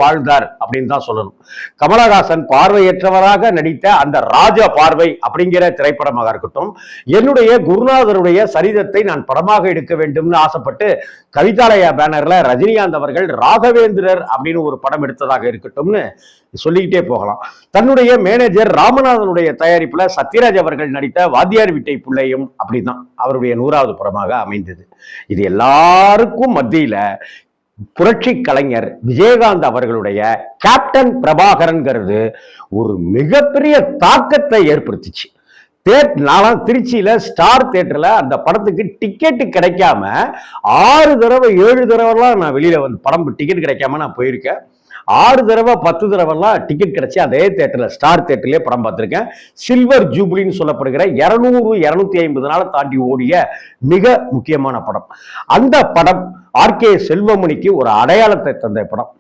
வாழ்ந்தார் அப்படின்னு தான் சொல்லணும். கமலஹாசன் பார்வையற்றவராக நடித்த அந்த ராஜ பார்வை அப்படிங்கிற திரைப்படமாக இருக்கட்டும், என்னுடைய குருநாதருடைய சரிதத்தை நான் படமாக எடுக்க வேண்டும்னு ஆசைப்பட்டு கவிதாலயா பேனர்ல ரஜினிகாந்த் அவர்கள் ராகவேந்திரர் அப்படின்னு ஒரு படம் எடுத்ததாக இருக்கட்டும்னு சொல்லிக்கிட்டே போகலாம். தன்னுடைய மேனேஜர் ராமநாதனுடைய தயாரிப்புல சத்யராஜ் அவர்கள் நடித்த வாத்தியார் வீட்டை பிள்ளையும் அப்படிதான் அவருடைய 100வது படமாக அமைந்தது. இது எல்லாருக்கும் மத்தியில புரட்சி கலைஞர் விஜயகாந்த் அவர்களுடைய கேப்டன் பிரபாகரன்கிறது ஒரு மிகப்பெரிய தாக்கத்தை ஏற்படுத்திச்சு. நானும் திருச்சியில ஸ்டார் தியேட்டர்ல அந்த படத்துக்கு டிக்கெட்டு கிடைக்காம 6 தடவை 7 தடவைலாம் நான் வெளியில வந்து படம் டிக்கெட் கிடைக்காம நான் போயிருக்கேன். 6 தடவை 10 தடவைலாம் டிக்கெட் கிடைச்சி அதே தியேட்டர்ல ஸ்டார் தியேட்டர்லயே படம் பார்த்திருக்கேன். சில்வர் ஜூப்ளின்னு சொல்லப்படுகிற 200-250 நாளை தாண்டி ஓடிய மிக முக்கியமான படம். அந்த படம் ஆர்கே செல்வமணிக்கு ஒரு அடையாளத்தை தந்த படம்.